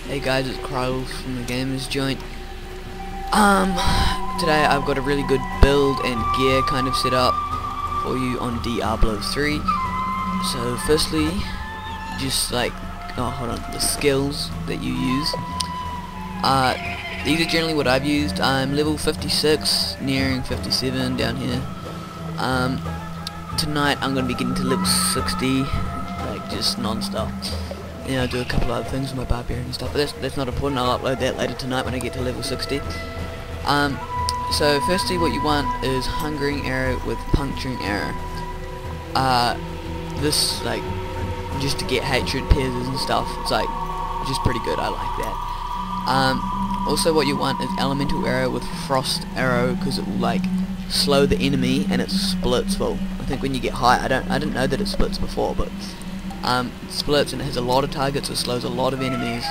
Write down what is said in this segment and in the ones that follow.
Hey guys, it's Kryl from the Gamers Joint. Today I've got a really good build and gear kind of set up for you on Diablo 3. So firstly, just like, the skills that you use. These are generally what I've used. I'm level 56, nearing 57 down here. Tonight I'm going to be getting to level 60, like just non-stop. You know, do a couple of other things with my barbarian and stuff, but that's not important. I'll upload that later tonight when I get to level 60. So firstly what you want is Hungering Arrow with Puncturing Arrow. This, like, just to get hatred pierces and stuff, it's like, just pretty good, I like that. Also what you want is Elemental Arrow with Frost Arrow, because it will, like, slow the enemy and it splits. Well, I think when you get high, I didn't know that it splits before, but it splits and it has a lot of targets, it slows a lot of enemies.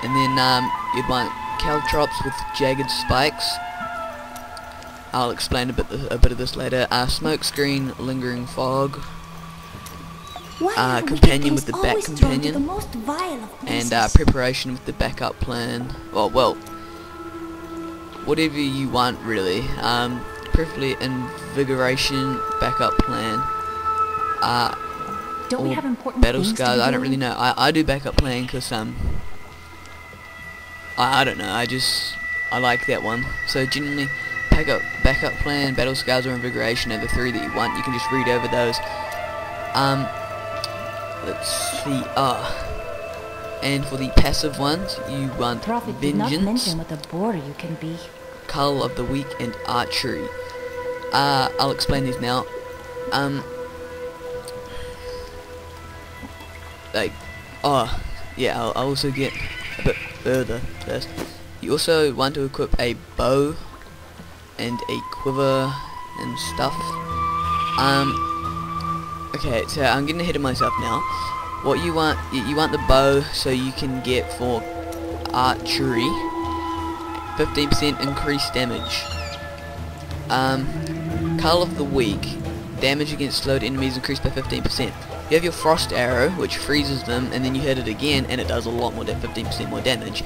And then you'd want Caltrops with Jagged Spikes. I'll explain a bit of this later. Smoke Screen, Lingering Fog. Companion with the Back Companion. And Preparation with the Backup Plan. Well, whatever you want really. Preferably Invigoration, Backup Plan. Don't we have important Battle things Scars, to be I don't doing? really know. I do Backup Plan because I don't know, I like that one. So generally Backup Plan, Battle Scars or Invigoration are the three that you want. You can just read over those. Let's see, and for the passive ones you want Prophet did not Vengeance, mention what a bore you can be. Cull of the Weak and Archery. I'll explain these now. I'll also get a bit further first. You also want to equip a bow and a quiver and stuff. Okay, so I'm getting ahead of myself now. What you want the bow so you can get for archery 15% increased damage. Cull of the Weak, damage against slowed enemies increased by 15%. You have your Frost Arrow, which freezes them, and then you hit it again, and it does a lot more, 15% more damage.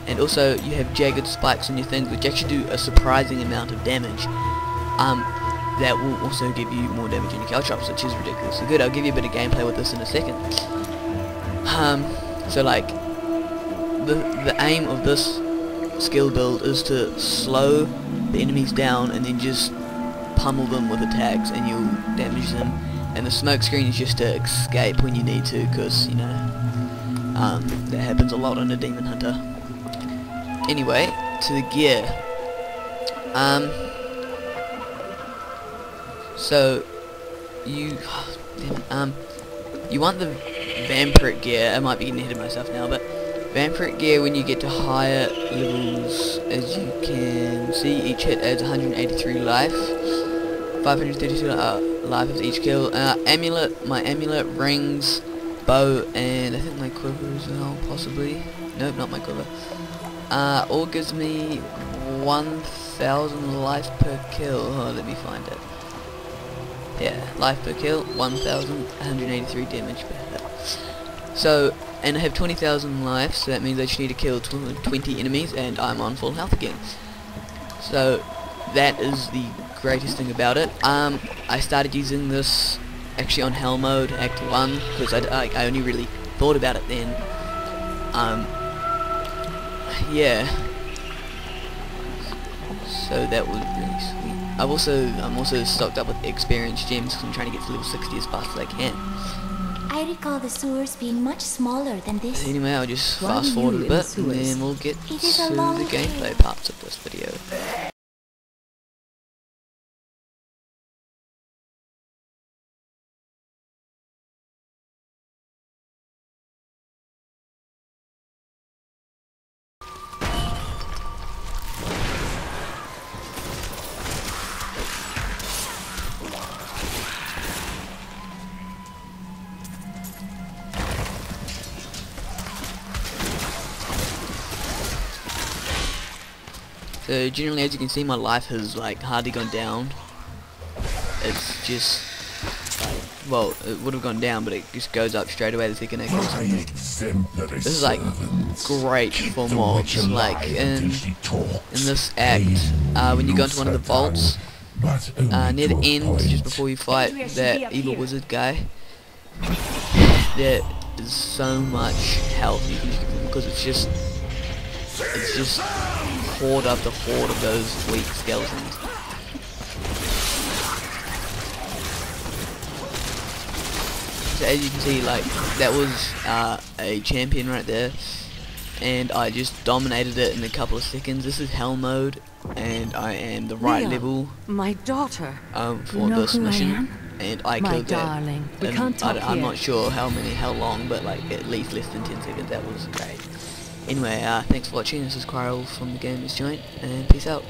And also, you have Jagged Spikes on your things, which actually do a surprising amount of damage. That will also give you more damage in your Caltrops, which is ridiculously good. I'll give you a bit of gameplay with this in a second. So like, the aim of this skill build is to slow the enemies down and then just pummel them with attacks and you'll damage them. And the smoke screen is just to escape when you need to, because, you know, that happens a lot on a Demon Hunter. Anyway, to the gear. So you want the Vampiric gear. I might be getting ahead of myself now, but Vampiric gear, when you get to higher levels, as you can see, each hit adds 183 life, 532 life of each kill. Amulet, my amulet, rings, bow, and I think my quiver as well, possibly. Nope, not my quiver. All gives me 1,000 life per kill. Oh, let me find it. Yeah, life per kill, 1,183 damage per hit. So, and I have 20,000 life, so that means I just need to kill 20 enemies, and I'm on full health again. So, that is the greatest thing about it. I started using this actually on Hell Mode, Act 1, because I only really thought about it then. Yeah. So that was really sweet. I'm also stocked up with experience gems because I'm trying to get to level 60 as fast as I can. I recall the sewers being much smaller than this. Anyway, I'll just Why fast are forward you a in the bit and then we'll get It to is a the long gameplay day. parts of this video. So generally, as you can see, my life has like hardly gone down. It's just like well, it would have gone down, but it just goes up straight away the second it kills him. This is like great for mobs. Like in this act, when you go into one of the vaults, near the end, just before you fight that evil wizard guy, there is so much health you can just give them, because it's just horde after horde of those weak skeletons. So as you can see, like, that was a champion right there, and I just dominated it in a couple of seconds. This is hell mode, and I am the right level my daughter. For this mission, and I My killed that. darling, we can't talk I'm here. not sure how long, but like at least less than 10 seconds. That was great. Anyway, thanks for watching. This is Quarrel from the Gamers Joint, and peace out.